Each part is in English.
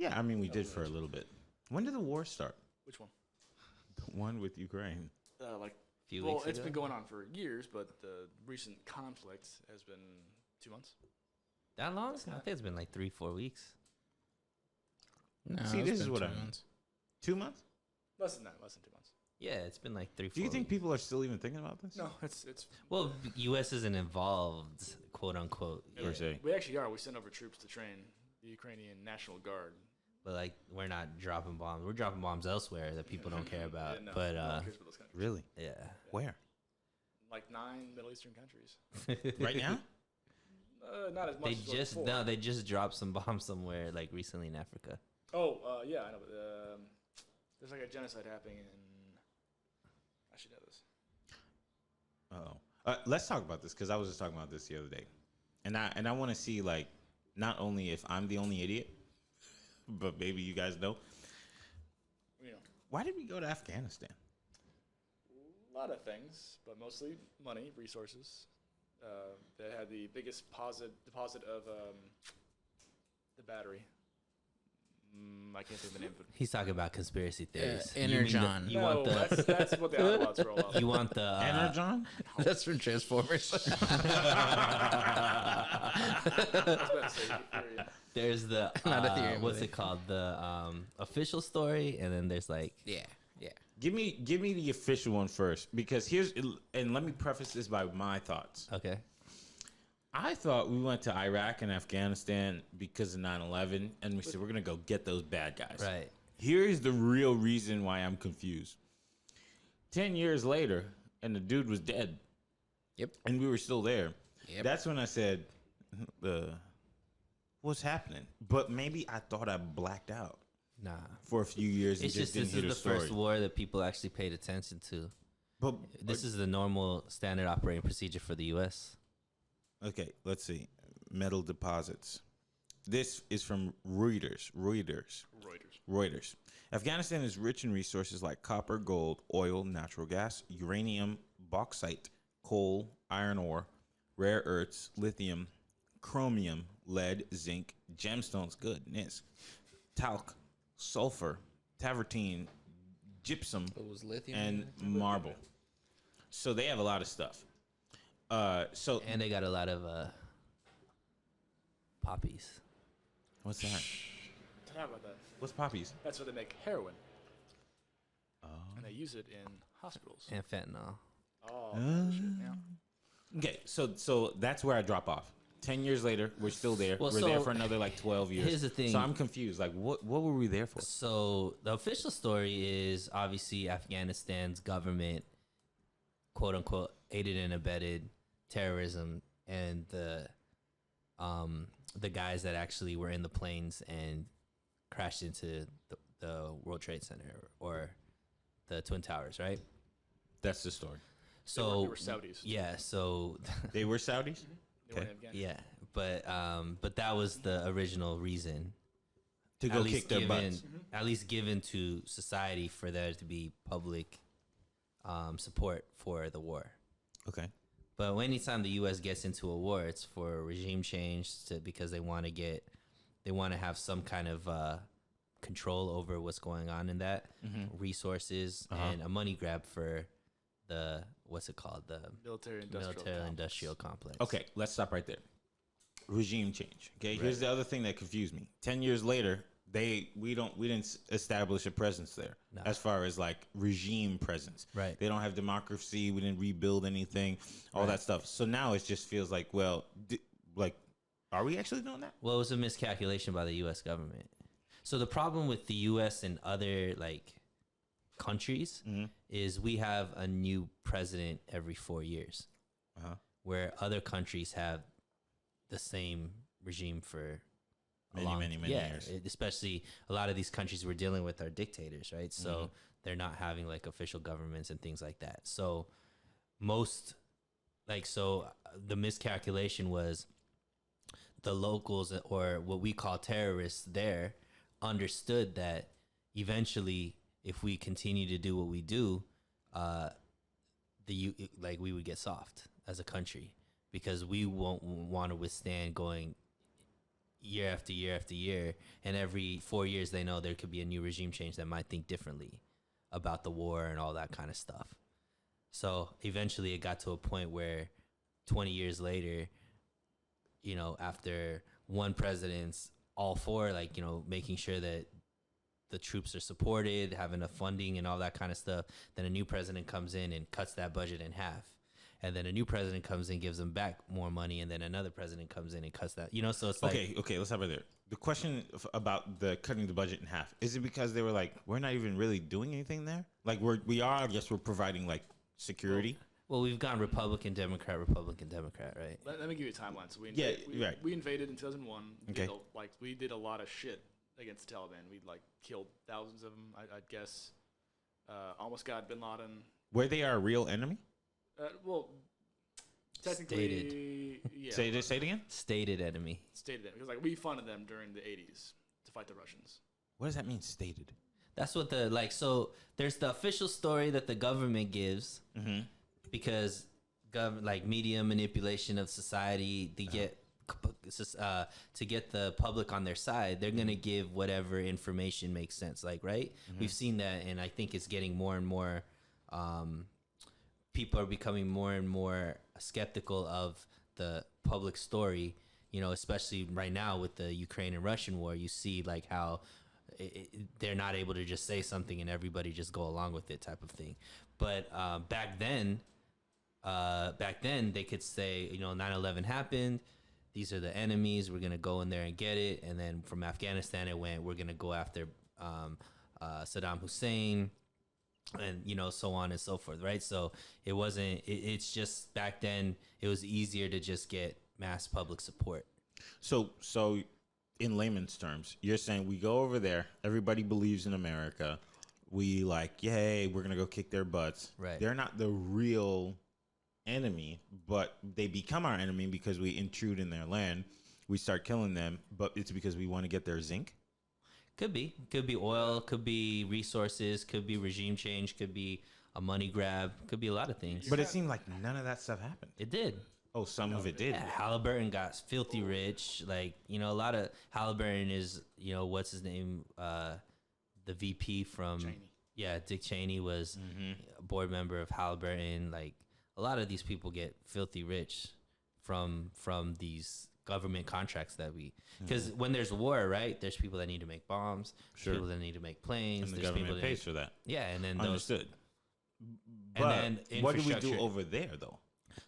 Yeah, I mean, we did for a little bit. When did the war start? Which one? The one with Ukraine. Like, Few well, weeks it's ago? been going on for years, but the recent conflict has been 2 months. That long? I think it's been like 3-4 weeks. No, See, it's this is been what 2 I mean. months. 2 months? Less than that, less than 2 months. Yeah, it's been like 3-4 Do you think weeks. people are still even thinking about this? No, it's. Well, U.S. isn't involved, quote unquote. Per yet. se. We actually are. We send over troops to train the Ukrainian National Guard. But like, we're not dropping bombs. We're dropping bombs elsewhere that people don't care about. Yeah, no, But no one cares about those countries. Really? yeah, Where? Like 9 Middle Eastern countries. Right now? Not as much. they as just before. no, they just dropped some bombs somewhere like recently in Africa. Oh, yeah, I know. But there's like a genocide happening in. I should know this. Uh-oh. Let's talk about this because I was just talking about this the other day, and I want to see like not only if I'm the only idiot, but maybe you guys know. You know, Why did we go to Afghanistan? a lot of things, but mostly money, resources. They had the biggest deposit of the battery. I can't think of the name of it. He's talking about conspiracy theories. Yeah, You mean the- Energon. You No, want the that's what the Autobots roll up. you want the Energon? That's from Transformers. I was about to say, there's the Not a theory, what's but- it called, the official story, and then there's like yeah. Give me the official one first because and let me preface this by my thoughts. okay. I thought we went to Iraq and Afghanistan because of 9/11, and we said we're gonna go get those bad guys. Right. Here's the real reason why I'm confused. 10 years later, and the dude was dead. Yep. And we were still there. Yep. That's when I said, what's happening? But maybe I thought I blacked out Nah. for a few years and It's just didn't this hear is the the story. first war that people actually paid attention to. But This is the normal standard operating procedure for the U.S. okay, let's see. Metal deposits. This is from Reuters. Afghanistan is rich in resources like copper, gold, oil, natural gas, uranium, bauxite, coal, iron ore, rare earths, lithium, chromium, lead, zinc, gemstones, goodness, talc, sulfur, tavertine, gypsum, It was lithium. and marble. So they have a lot of stuff. So And they got a lot of poppies. what's that? Talk about that. What's poppies? That's where they make heroin. And they use it in hospitals. And fentanyl. Oh, shit, yeah. Okay, so that's where I drop off. 10 years later, we're still there. Well, we're so there for another like 12 years. here's the thing. So I'm confused. Like, what were we there for? So the official story is obviously Afghanistan's government, quote unquote, aided and abetted terrorism, and the guys that actually were in the planes and crashed into the World Trade Center or the Twin Towers, right? That's the story. So They were Saudis. Yeah, so They were Saudis? They were in Okay. Afghanistan. yeah, but that was the original reason. To go kick their butts. At least given to society for there to be public support for the war. Okay. But anytime the U.S. gets into a war, it's for regime change because they want to have some kind of control over what's going on in that resources and a money grab for the what's it called, the Military industrial complex. Okay, let's stop right there. Regime change. Okay, here's the other thing that confused me. 10 years later, we didn't establish a presence there as far as like regime presence. Right. They don't have democracy. We didn't rebuild anything. All that stuff. So now it just feels like, well, are we actually doing that? Well, it was a miscalculation by the U.S. government. So the problem with the U.S. and other like countries is we have a new president every 4 years, where other countries have the same regime for Many years. Especially a lot of these countries we're dealing with are dictators, right? So they're not having like official governments and things like that. So the miscalculation was the locals, or what we call terrorists there, understood that eventually if we continue to do what we do, we would get soft as a country because we won't want to withstand going year after year after year, and every 4 years they know there could be a new regime change that might think differently about the war and all that kind of stuff. So eventually it got to a point where 20 years later, you know, after one president's all for, like, you know, making sure that the troops are supported, having enough funding and all that kind of stuff, then a new president comes in and cuts that budget in half. And then a new president comes in, gives them back more money, and then another president comes in and cuts that. You know, so it's like... Okay, let's have it there. The question about the cutting the budget in half, is it because they were like, we're not even really doing anything there? Like, I guess we're providing, like, security? Well, we've gone Republican, Democrat, right? Let me give you a timeline. So right. We invaded in 2001. Okay. We did a lot of shit against the Taliban. We, like, killed thousands of them, I'd guess. Almost got Bin Laden. Were they our real enemy? Well, technically, yeah. Say it again? Stated enemy. Stated enemy. Because, like, we funded them during the 80s to fight the Russians. What does that mean, stated? That's what so there's the official story that the government gives, because media manipulation of society to get the public on their side, they're going to give whatever information makes sense. Like, right? We've seen that, and I think it's getting more and more, people are becoming more and more skeptical of the public story, you know, especially right now with the Ukraine and Russian war. You see, like, how they're not able to just say something and everybody just go along with it, type of thing. But back then they could say, you know, 9/11 happened, these are the enemies, we're gonna go in there and get it. And then from Afghanistan it went, we're gonna go after Saddam Hussein, and, you know, so on and so forth, right? So it wasn't, it's just back then it was easier to just get mass public support. So in layman's terms, you're saying we go over there, everybody believes in America, we like, yay, we're gonna go kick their butts. Right. They're not the real enemy, but they become our enemy because we intrude in their land, we start killing them, but it's because we want to get their zinc. Could be oil, could be resources, could be regime change, could be a money grab, could be a lot of things. But it seemed like none of that stuff happened. It did. Oh, some of it did. Yeah, Halliburton got filthy rich. Like, you know, a lot of Halliburton is, you know, what's his name? The VP from Cheney. Yeah, Dick Cheney was a board member of Halliburton. Like, a lot of these people get filthy rich from these government contracts that because when there's war, right, there's people that need to make bombs, Sure. people that need to make planes, And the there's government people pays for that. Yeah, and then Understood. and But then what do we do infrastructure. over there, though?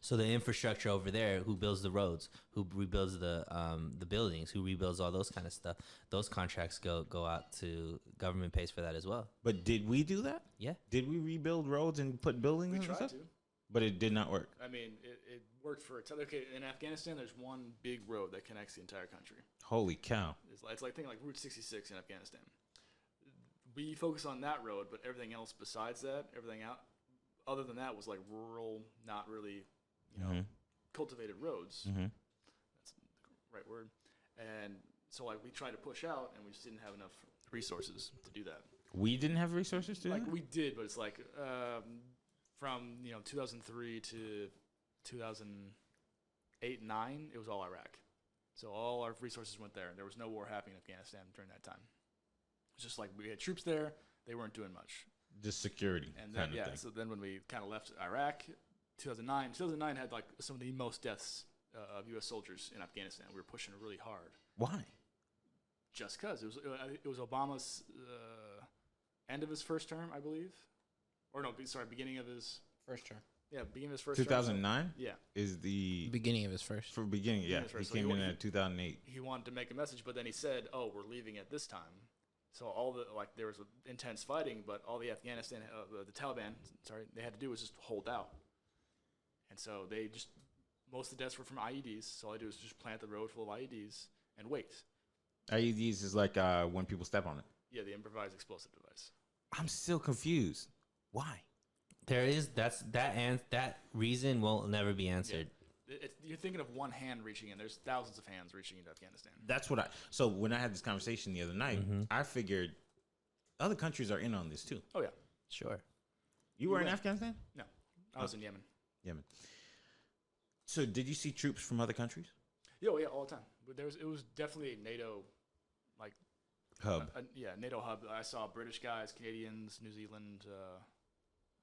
So the infrastructure over there, who builds the roads, who rebuilds the buildings, who rebuilds all those kind of stuff, those contracts go out to government, pays for that as well. But did we do that? Yeah. Did we rebuild roads and put buildings We and tried stuff? to. But it did not work. I mean, it worked for a time. Okay, in Afghanistan, there's one big road that connects the entire country. Holy cow. It's like thing like Route 66 in Afghanistan. We focus on that road, but everything else besides that, everything out, other than that was like rural, not really, you know, cultivated roads. That's the right word. And so, like, we tried to push out, and we just didn't have enough resources to do that. We didn't have resources to do Like, that? we did, but it's like from, you know, 2003 to 2008, 9, it was all Iraq. So all our resources went there. There was no war happening in Afghanistan during that time. It's just like we had troops there. They weren't doing much. Just security And then, kind of yeah, thing. so then when we kind of left Iraq, 2009 had like some of the most deaths of U.S. soldiers in Afghanistan. We were pushing really hard. Why? Just because. It was Obama's end of his first term, I believe. Or no, sorry, beginning of his... First term. Yeah, beginning of his first term. 2009 Yeah. is the... Beginning of his first. For beginning, yeah. Beginning of his He first. So came he in wa- at 2008. He wanted to make a message, but then he said, "Oh, we're leaving at this time." So all the there was intense fighting, but all the the Taliban, they had to do was just hold out. And so they just most of the deaths were from IEDs. So all I do is just plant the road full of IEDs and wait. IEDs is like when people step on it. Yeah, the improvised explosive device. I'm still confused. Why? There is that reason will never be answered. You're thinking of one hand reaching in. There's thousands of hands reaching into Afghanistan. That's what so when I had this conversation the other night, I figured other countries are in on this too. Oh yeah, Sure. You were in were. Afghanistan? no, I was in Yemen. Yemen. So did you see troops from other countries? Yeah, all the time. but it was definitely a NATO, like Hub. NATO hub. I saw British guys, Canadians, New Zealand.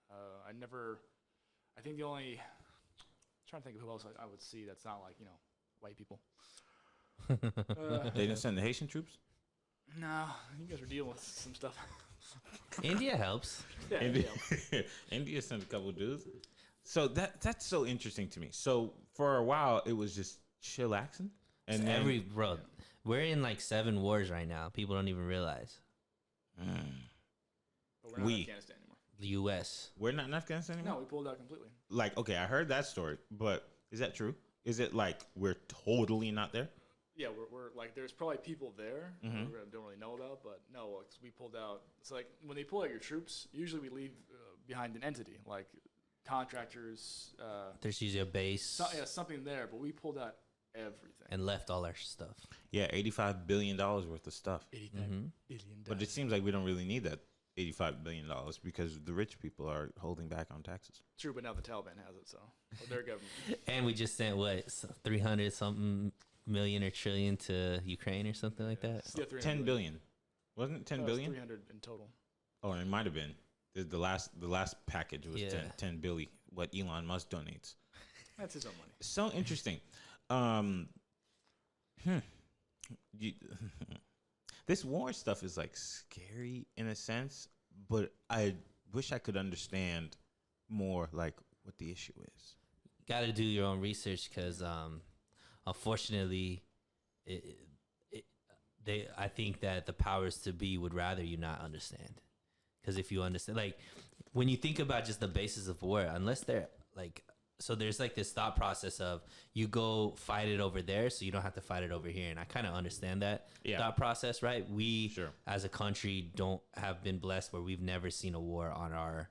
I think the only, I'm trying to think of who else I would see that's not like white people. They didn't send the Haitian troops. No, you guys are dealing with some stuff. India helps. Yeah, India sent a couple dudes. So that's so interesting to me. So for a while it was just chillaxing, and then, bro, we're in like 7 wars right now. People don't even realize. But we're not in Afghanistan anymore. The U.S. We're not in Afghanistan anymore. No, we pulled out completely. Like, okay, I heard that story, but is that true? Is it like we're totally not there? Yeah, we're like, there's probably people there we don't really know about, but no, we pulled out. It's like when they pull out your troops, usually we leave behind an entity, like contractors. There's usually a base something there, but we pulled out everything. and left all our stuff. Yeah, $85 billion worth of stuff. $85 billion. But it seems like we don't really need that $85 billion because the rich people are holding back on taxes. True, but now the Taliban has it, so their government. And we just sent 300 something million or trillion to Ukraine or something like that. Yeah, 10 billion. Wasn't it 10 billion? 300 in total. Oh, it might have been. The last package was 10 billion, what Elon Musk donates. That's his own money. So interesting. This war stuff is like scary in a sense, but I wish I could understand more like what the issue is. Got to do your own research because, unfortunately, I think that the powers to be would rather you not understand. Because if you understand, like when you think about just the basis of war, unless they're like, so there's like this thought process of you go fight it over there so you don't have to fight it over here. And I kind of understand that thought process, right? We as a country have been blessed where we've never seen a war on our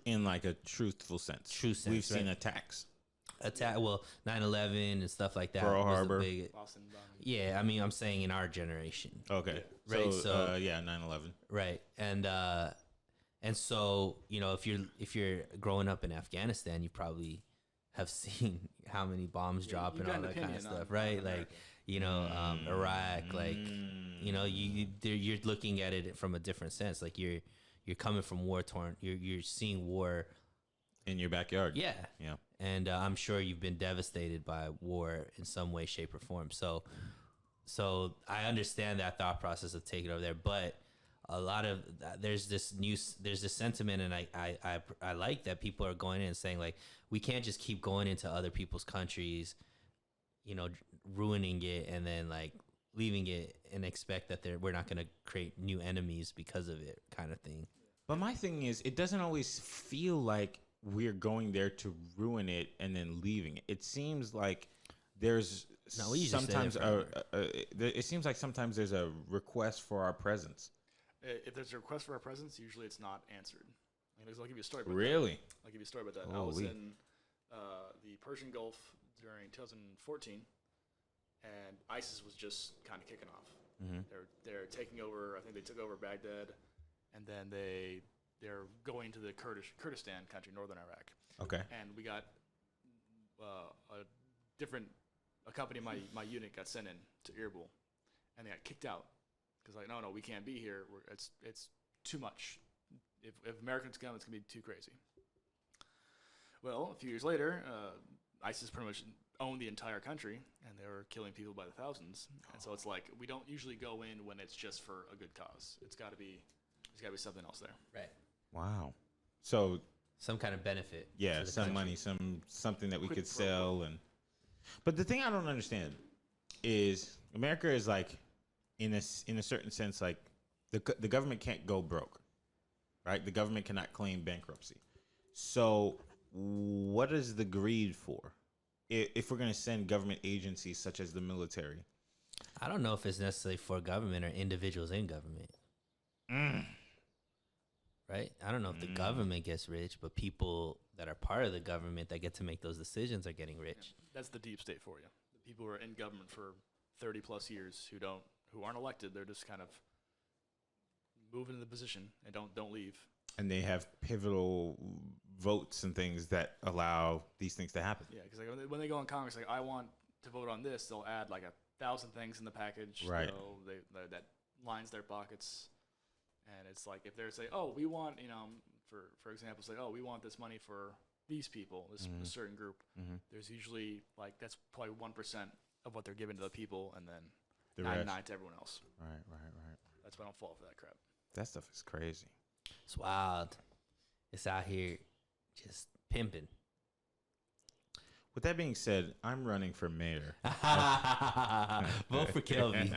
in like a truthful sense. We've seen attacks. 9/11 and stuff like that. Pearl Harbor. Boston bombing. Yeah, I mean, I'm saying in our generation. Okay. Right. So 9/11. Right. And so, if you're growing up in Afghanistan, you probably have seen how many bombs drop and all that kind of stuff, right? Like, Iraq, like, you're looking at it from a different sense. Like you're coming from war torn. You're seeing war in your backyard. Yeah. Yeah. And I'm sure you've been devastated by war in some way, shape, or form. So I understand that thought process of taking over there, but a lot of there's this sentiment, and I like that people are going in and saying like we can't just keep going into other people's countries, ruining it and then like leaving it and expect that we're not going to create new enemies because of it, kind of thing. But my thing is, it doesn't always feel like we're going there to ruin it and then leaving it. It seems like there's sometimes it seems like sometimes there's a request for our presence. If there's a request for our presence, usually it's not answered. I'll give you a story about that. I'll give you a story about that. I was in the Persian Gulf during 2014, and ISIS was just kind of kicking off. Mm-hmm. They're taking over. I think they took over Baghdad, and then they're going to the Kurdistan country, northern Iraq. Okay. And we got a company, my unit got sent in to Erbil, and they got kicked out because like, no, we can't be here. It's too much. If Americans come, it's gonna be too crazy. Well, a few years later, ISIS pretty much owned the entire country, and they were killing people by the thousands. And so it's like we don't usually go in when it's just for a good cause. There's got to be something else there. Right. Wow. So some kind of benefit. Yeah, some money, something that we could sell, but the thing I don't understand is America is like in a certain sense like the government can't go broke, right? The government cannot claim bankruptcy. So what is the greed for? If we're going to send government agencies such as the military, I don't know if it's necessarily for government or individuals in government. Right? I don't know if the government gets rich, but people that are part of the government that get to make those decisions are getting rich. Yeah, that's the deep state for you. The people who are in government for 30 plus years who aren't elected, they're just kind of moving in the position and don't leave. And they have pivotal votes and things that allow these things to happen. Yeah, because like when they go in Congress, like I want to vote on this, they'll add like 1,000 things in the package. Right. That lines their pockets. And it's like if they're saying, oh, we want, for example, say, oh, we want this money for these people, this a certain group. There's usually like that's probably 1% of what they're giving to the people, and then The 99 rest. to everyone else. Right. That's why I don't fall for that crap. That stuff is crazy. It's wild. It's out here just pimping. With that being said, I'm running for mayor. Vote for Kelby.